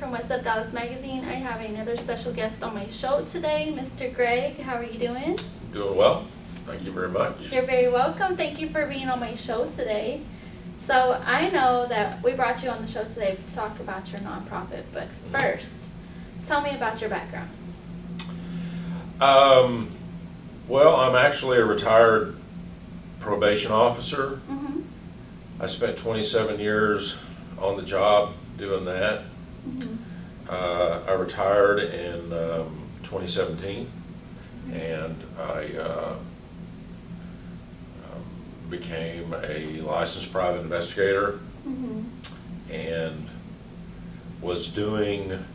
from What's Up Dallas Magazine. I have another special guest on my show today, Mr. Greg. How are you doing? Doing well. Thank you very much. You're very welcome. Thank you for being on my show today. So I know that we brought you on the show today to talk about your nonprofit, but first, tell me about your background. Well, I'm actually a retired probation officer. Mm-hmm. I spent 27 years on the job doing that. Mm-hmm. I retired in 2017, and I became a licensed private investigator Mm-hmm. and was doing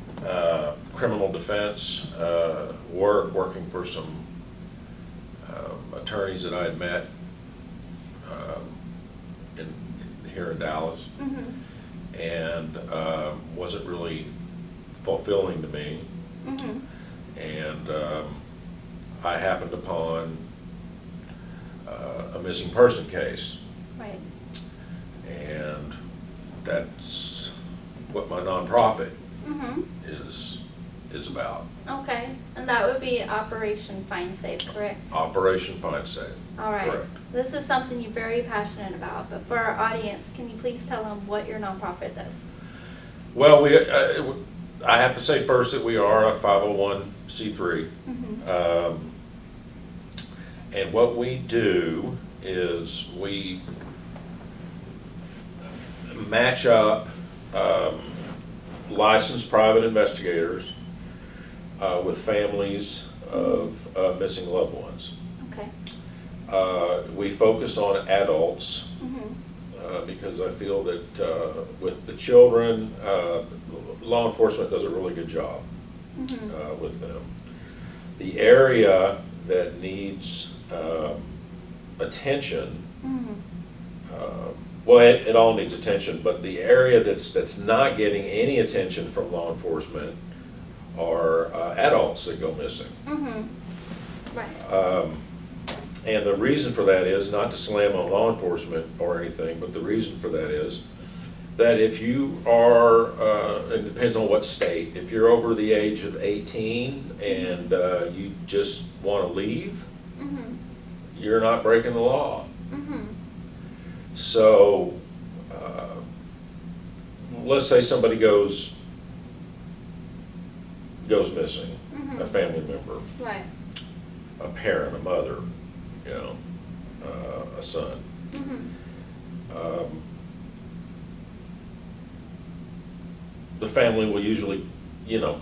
criminal defense working for some attorneys that I had met here in Dallas, Mm-hmm. and wasn't really fulfilling to me. Mm-hmm. And I happened upon a missing person case, Right. and that's what my nonprofit Mm-hmm. is about. Okay. And that would be Operation Find Safe, correct? Operation Find Safe. All right. Correct. This is something you're very passionate about, but for our audience, can you please tell them what your nonprofit does? Well, I have to say first that we are a 501c3. Mm-hmm. And what we do is we match up licensed private investigators with families of missing loved ones. Okay. We focus on adults Mm-hmm. because I feel that with the children, law enforcement does a really good job Mm-hmm. with them. The area that needs attention, Mm-hmm. well, it all needs attention, but the area that's not getting any attention from law enforcement are adults that go missing. Mm-hmm. Right. And the reason for that is, not to slam on law enforcement or anything, but the reason for that is that if you are, it depends on what state, if you're over the age of 18 and you just want to leave, Mm-hmm. you're not breaking the law. Mm-hmm. So, let's say somebody goes missing, Mm-hmm. a family member, Right. a parent, a mother, you know, a son. Mm-hmm. The family will usually,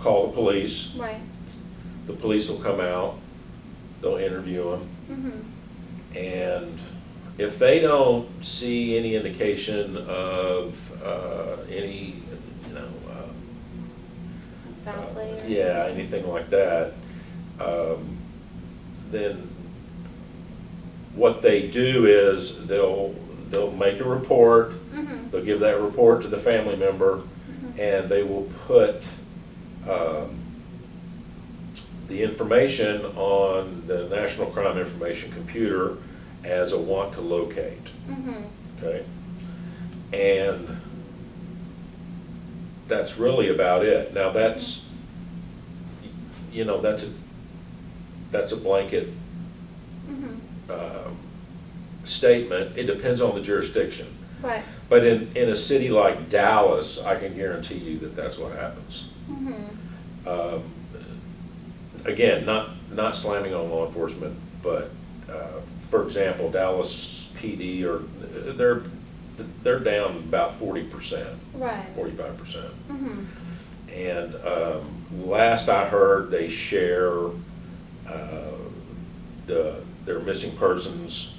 call the police. Right. The police will come out, they'll interview them, Mm-hmm. and if they don't see any indication of any, Foul play or yeah, anything? anything like that, then what they do is they'll make a report, Mm-hmm. they'll give that report to the family member, Mm-hmm. and they will put the information on the National Crime Information Computer as a want to locate, Mm-hmm. okay? And that's really about it. Now that's a blanket Mm-hmm. statement. It depends on the jurisdiction. Right. But in a city like Dallas, I can guarantee you that that's what happens. Mm-hmm. Again, not slamming on law enforcement, but for example, Dallas PD they're down about 40%, Right. 45%. Mm-hmm. And last I heard, they share their missing persons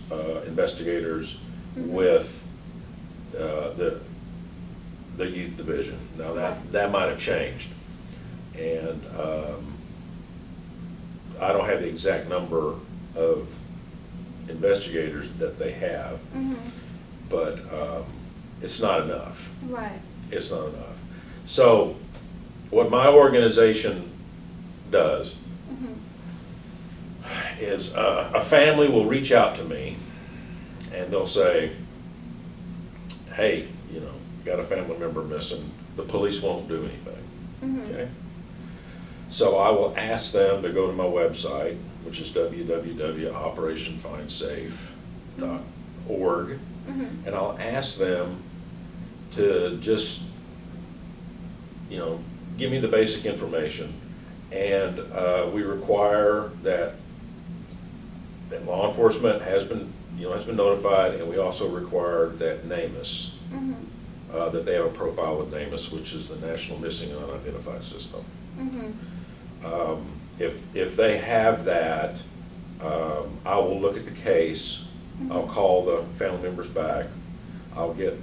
investigators Mhm. with the youth division. Now that might have changed, and I don't have the exact number of investigators that they have, Mm-hmm. but it's not enough. Right. It's not enough. So what my organization does Mm-hmm. is a family will reach out to me and they'll say, hey, got a family member missing. The police won't do anything. Mhm. Okay? So I will ask them to go to my website, which is www.operationfindsafe.org, Mhm. and I'll ask them to just, give me the basic information. And we require that law enforcement has been notified, and we also require that NamUs, Mhm. that they have a profile with NamUs, which is the National Missing and Unidentified System. Mhm. If they have that, I will look at the case. I'll Mhm. call the family members back. I'll get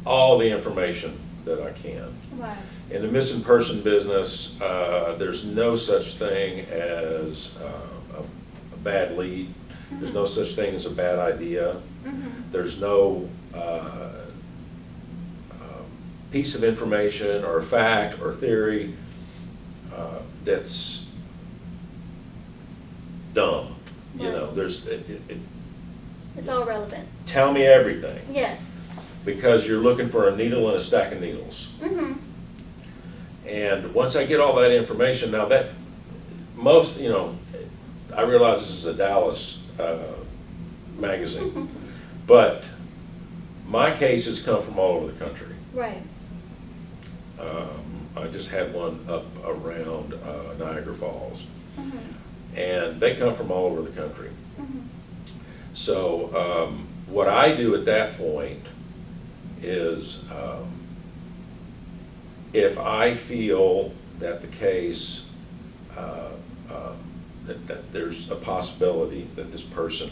all the information that I can. Right. In the missing person business, there's no such thing as a bad lead. There's no such thing as a bad idea. Mhm. There's no piece of information or fact or theory that's dumb. Right. It's all relevant. Tell me everything, Yes. because you're looking for a needle in a stack of needles. Mhm. And once I get all that information, now that I realize this is a Dallas magazine, but my cases come from all over the country. Right. I just had one up around Niagara Falls, Mhm. and they come from all over the country. Mhm. So what I do at that point is, if I feel that the case, that there's a possibility that this person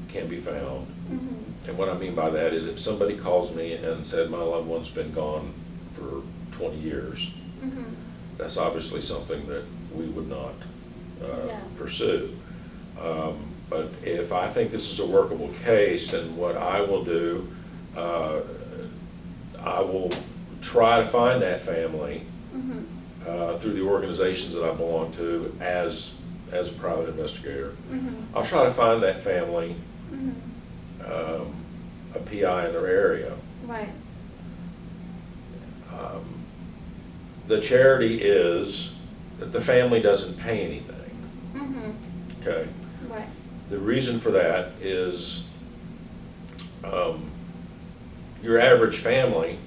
can be found. Mhm. And what I mean by that is if somebody calls me and said, my loved one's been gone for 20 years, Mhm. that's obviously something that we would not Yeah. pursue. But if I think this is a workable case, then what I will do, I will try to find that family Mhm. through the organizations that I belong to as a private investigator. Mhm. I'll try to find that family Mhm. a PI in their area. Right. The charity is that the family doesn't pay anything, Mhm. okay? Right. The reason for that is your average family,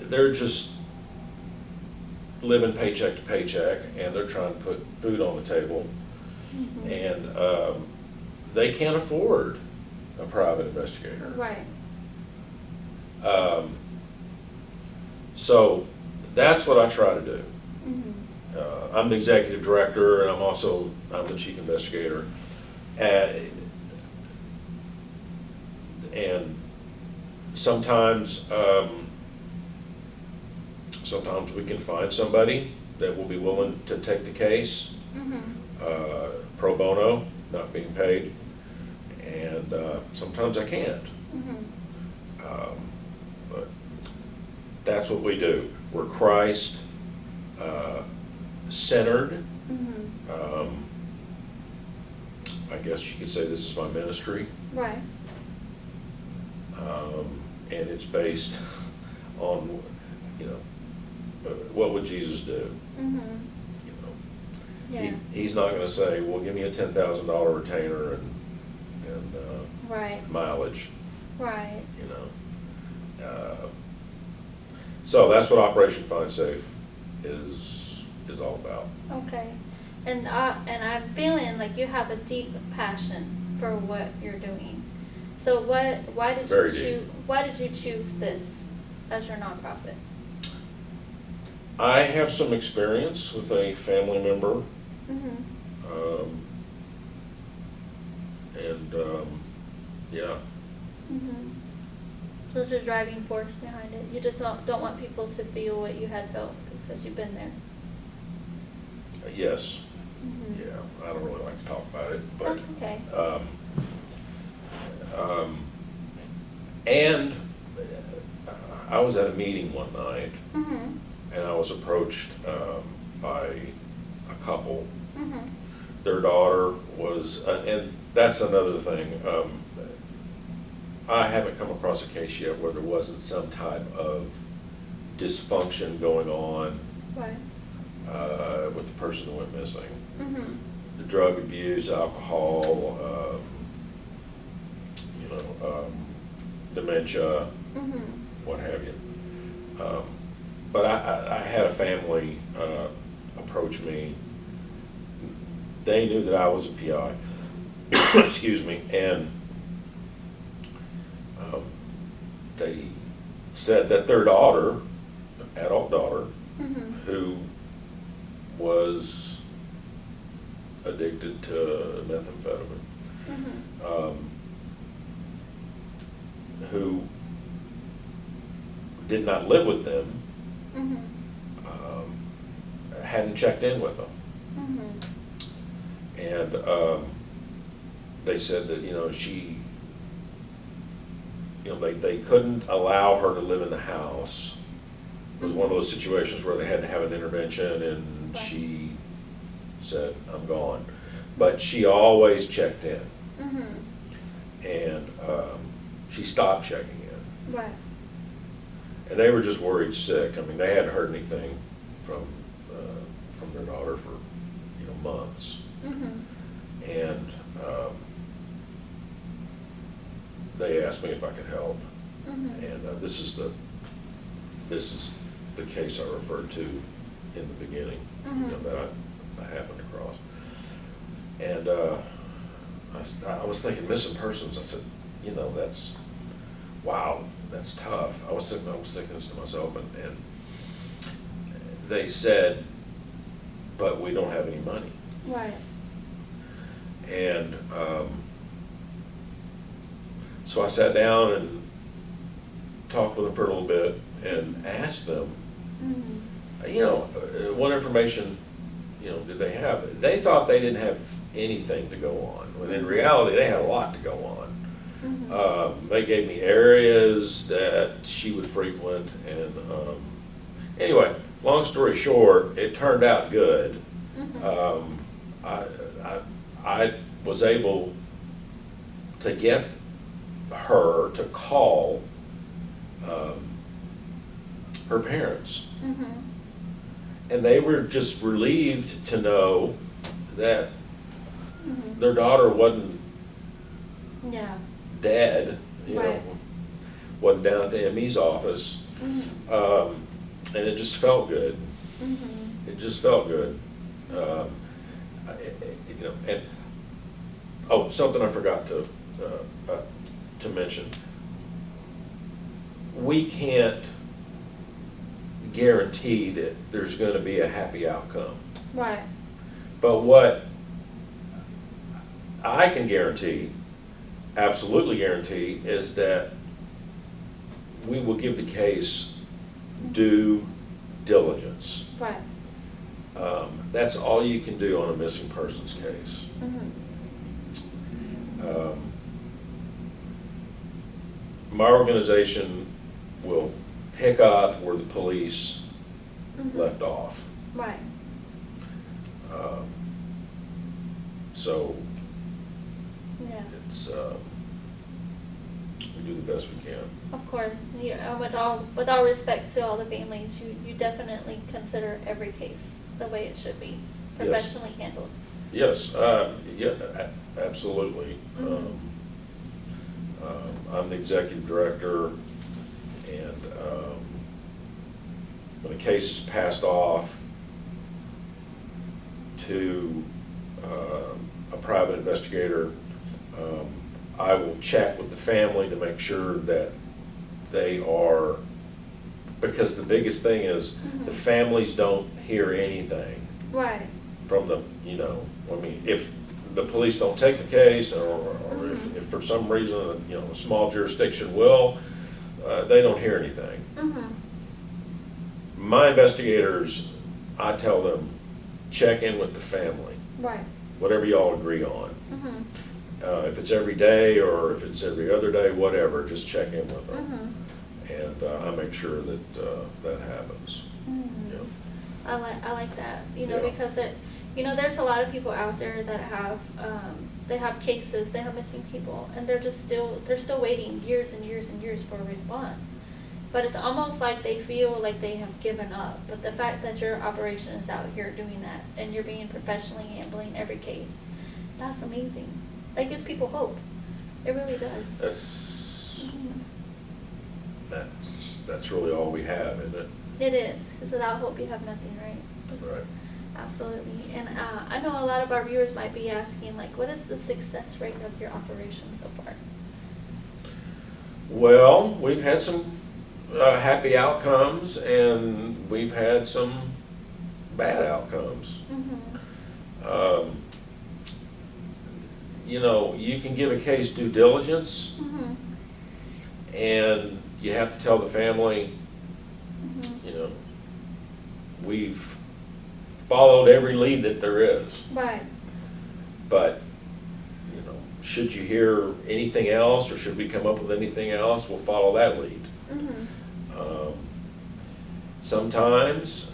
they're just living paycheck to paycheck, and they're trying to put food on the table, Mhm. and they can't afford a private investigator. Right. So that's what I try to do. Mhm. I'm the executive director, and I'm the chief investigator. And sometimes we can find somebody that will be willing to take the case, Mhm. pro bono, not being paid, and sometimes I can't. Mhm. But that's what we do. We're Christ centered. Mhm. I guess you could say this is my ministry, Right. and it's based on, what would Jesus do? Mhm. You know, Yeah. He's not going to say, well, give me a $10,000 retainer and Right. mileage, Right. So that's what Operation Find Safe is all about. Okay. And I'm feeling like you have a deep passion for what you're doing. So why did Very you deep. choose this as your nonprofit? I have some experience with a family member, Mhm. and yeah, Mhm. So it's your driving force behind it. You just don't want people to feel what you had felt because you've been there. yes, Mhm. yeah. I don't really like to talk about it, but That's okay. And I was at a meeting one night, Mhm. and I was approached by a couple. Mhm. Their daughter was, and that's another thing. I haven't come across a case yet where there wasn't some type of dysfunction going on Right. with the person that went missing. Mhm. The drug abuse, alcohol, dementia, Mhm. what have you. But I had a family approach me. They knew that I was a PI, excuse me, and they said that their daughter, adult daughter, Mhm. who was addicted to methamphetamine, Mhm. who did not live with them, Mhm. hadn't checked in with them. Mhm. And they said that, they couldn't allow her to live in the house. It was one of those situations where they had to have an intervention, and Right. she said, I'm gone. But she always checked in, Mhm. and she stopped checking in. Right. And they were just worried sick. I mean, they hadn't heard anything from their daughter for, months. Mhm. And they asked me if I could help. Mhm. And this is the case I referred to in the beginning, Mhm. that I happened across. And I was thinking missing persons. I said, that's, wow, that's tough. I was thinking this to myself, and they said, but we don't have any money. Right. And so I sat down and talked with them for a little bit and asked them, Mhm. what information, did they have? They thought they didn't have anything to go on, when in reality, they had a lot to go on. Mhm. They gave me areas that she would frequent, and anyway, long story short, it turned out good. Mhm. I was able to get her to call her parents, Mhm. and they were just relieved to know that Mhm. their daughter wasn't Yeah. dead, Right. wasn't down at the ME's office, Mhm. and it just felt good. Mhm. It just felt good. And, oh, something I forgot to mention. We can't guarantee that there's going to be a happy outcome. Right. But what I can guarantee, absolutely guarantee, is that we will give the case due diligence. Right. That's all you can do on a missing persons case. Mhm. My organization will pick up where the police Mhm. left off. Right. So Yeah. it's, we do the best we can. Of course. With all respect to all the families, you definitely consider every case the way it should be, Yes. professionally handled. Yes, yeah, absolutely. Mhm. I'm the executive director, and when a case is passed off to a private investigator, I will check with the family to make sure that they are, because the biggest thing is the Mhm. families don't hear anything Right. from the, if the police don't take the case, or if for some reason, a small jurisdiction will, they don't hear anything. Mhm. My investigators, I tell them, check in with the family, Right. whatever y'all agree on. Mhm. If it's every day or if it's every other day, whatever, just check in with them. Mhm. And I make sure that that happens. Mhm. Yeah. I like that, Yeah. because You know, there's a lot of people out there that have, they have cases, they have missing people, and they're still waiting years and years and years for a response. But it's almost like they feel like they have given up. But the fact that your operation is out here doing that, and you're being professionally handling every case, that's amazing. That gives people hope. It really does. Mm-hmm. That's really all we have, isn't it? It is, because without hope you have nothing, right? Right. Absolutely. And I know a lot of our viewers might be asking, like, what is the success rate of your operation so far? Well, we've had some happy outcomes, and we've had some bad outcomes. Mm-hmm. You know, you can give a case due diligence, Mm-hmm. and you have to tell the family, Mm-hmm. you know, we've followed every lead that there is. Right. But, you know, should you hear anything else, or should we come up with anything else, we'll follow that lead. Mm-hmm. Sometimes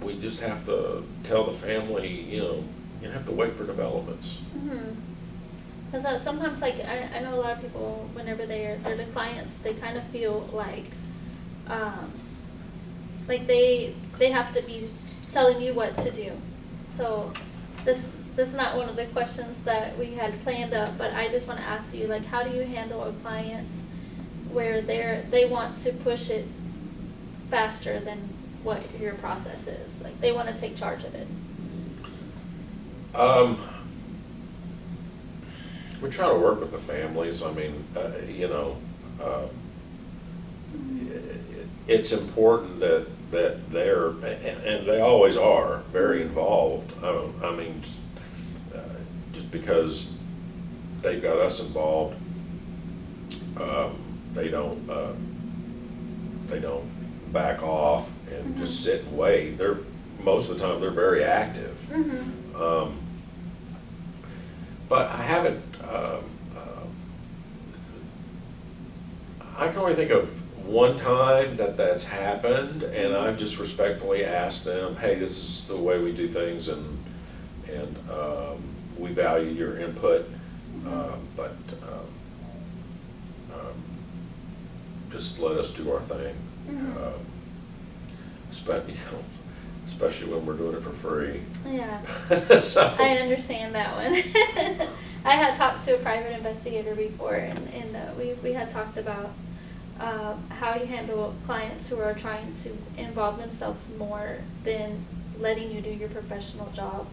we just have to tell the family, you have to wait for developments. Because sometimes, like, I know a lot of people, whenever they're the clients, they kind of feel like they have to be telling you what to do. So this is not one of the questions that we had planned up, but I just want to ask you, like, how do you handle a client where they want to push it faster than what your process is? Like, they want to take charge of it. We try to work with the families. I mean, it's important that they're, and they always are, very involved. I mean, just because they've got us involved, they don't back off and just sit and wait. Most of the time they're very active. Mm-hmm. But I haven't, I can only think of one time that's happened, and I've just respectfully asked them, hey, this is the way we do things, and we value your input, but just let us do our thing. Especially when we're doing it for free. Yeah. So. I understand that one. I had talked to a private investigator before, and we had talked about how you handle clients who are trying to involve themselves more than letting you do your professional job.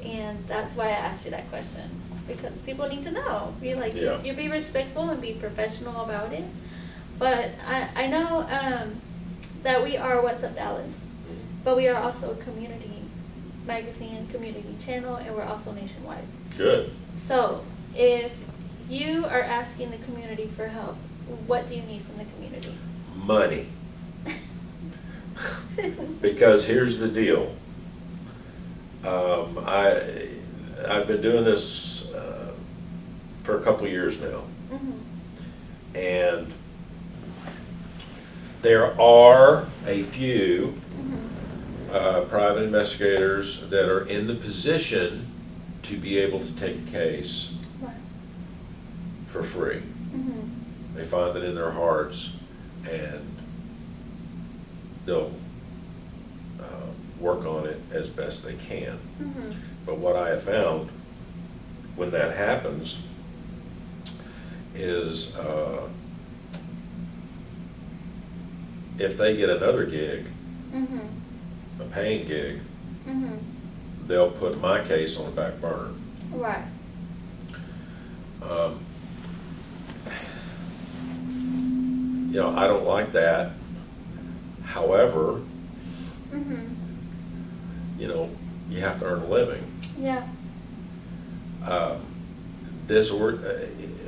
And that's why I asked you that question, because people need to know. You be respectful and be professional about it. But I know that we are What's Up Dallas, but we are also a community magazine, community channel, and we're also nationwide. Good. So if you are asking the community for help, what do you need from the community? Money. Because here's the deal. I've been doing this for a couple of years now. Mm-hmm. And there are a few private investigators that are in the position to be able to take a case for free. Mm-hmm. They find it in their hearts, and they'll work on it as best they can. Mm-hmm. But what I have found when that happens is if they get another gig, a paying gig, they'll put my case on the back burner. Right. I don't like that. However, you have to earn a living. Yeah.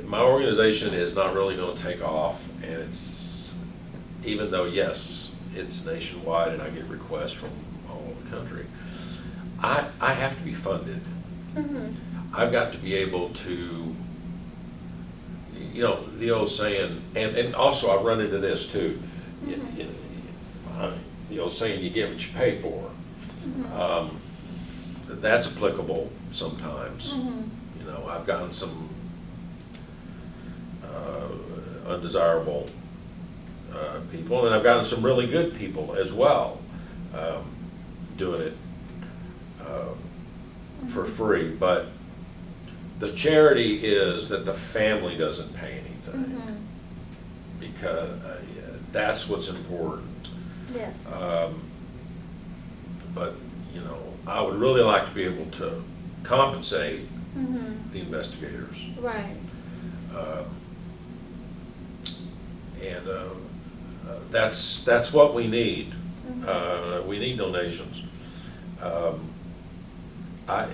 My organization is not really going to take off, and even though, yes, it's nationwide and I get requests from all over the country, I have to be funded. I've got to be able to, the old saying, and also I've run into this too, the old saying, you get what you pay for. Mhm. That's applicable sometimes. Mhm. You know, I've gotten some undesirable people, and I've gotten some really good people as well, doing it for free. But the charity is that the family doesn't pay anything, Mhm. because yeah, that's what's important. Yes. But, you know, I would really like to be able to compensate Mhm. the investigators. Right. Um, And that's what we need. Mhm. We need donations. Um,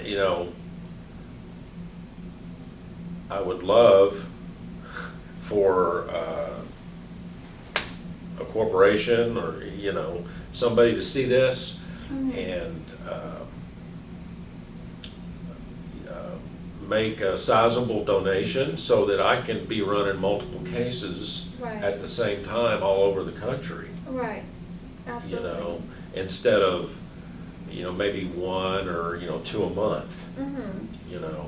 you know, I would love for a corporation or, you know, somebody to see this Mhm. and make a sizable donation so that I can be running multiple cases Right. at the same time all over the country. Right. You Absolutely. know, instead of, you know, maybe one or, you know, two a month, Mhm. you know.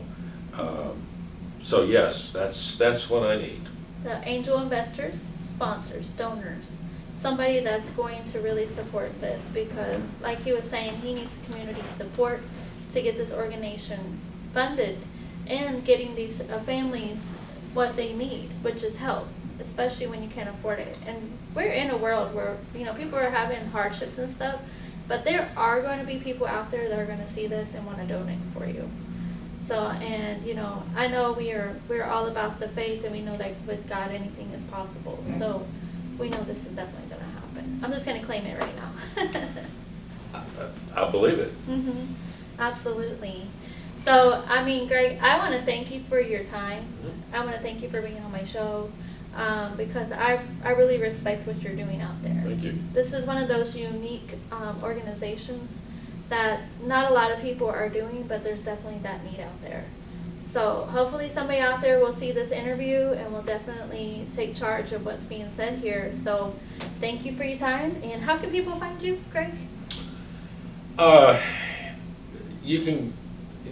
So yes, that's what I need. The angel investors, sponsors, donors, somebody that's going to really support this, because like he was saying, he needs community support to get this organization funded and getting these families what they need, which is help, especially when you can't afford it. And we're in a world where, you know, people are having hardships and stuff, but there are going to be people out there that are going to see this and want to donate for you. So, and, you know, I know we're all about the faith, and we know that with God anything is possible. So we know this is definitely going to happen. I'm just going to claim it right now. I believe it. Mhm. Absolutely. So, I mean, Greg, I want to thank you for your time. I want to thank you for being on my show, because I really respect what you're doing out there. Thank you. This is one of those unique organizations that not a lot of people are doing, but there's definitely that need out there. So hopefully somebody out there will see this interview and will definitely take charge of what's being said here. So thank you for your time. And how can people find you, Greg? You can,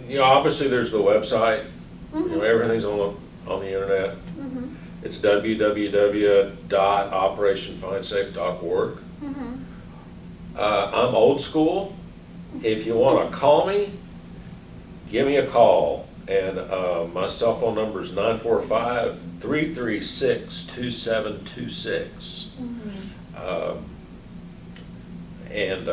you know, obviously there's the website. You know, Mhm. everything's on the internet. Mhm. It's www.operationfindsafe.org. Mhm. I'm old school. If you want to call me, give me a call. And my cell phone number is 945-336-2726. Mhm. And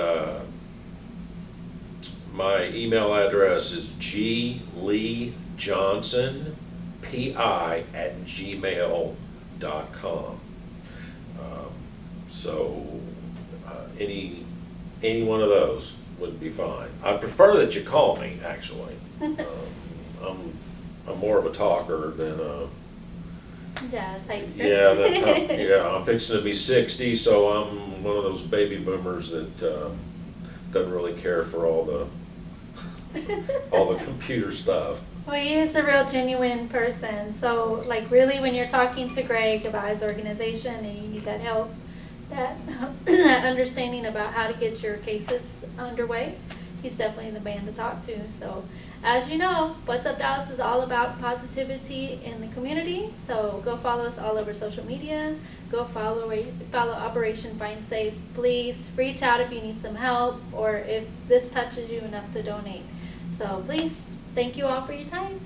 my email address is gleejohnsonpi@gmail.com. So any one of those would be fine. I prefer that you call me, actually. I'm more of a talker than a, Yeah, type. yeah, I'm fixing to be 60, so I'm one of those baby boomers that doesn't really care for all the computer stuff. Well, he is a real genuine person. So, like, really, when you're talking to Greg about his organization and you need that help, that, that understanding about how to get your cases underway, he's definitely the man to talk to. So, as you know, What's Up Dallas is all about positivity in the community. So, go follow us all over social media. Go follow Operation Find Safe. Please reach out if you need some help or if this touches you enough to donate. So, please, thank you all for your time.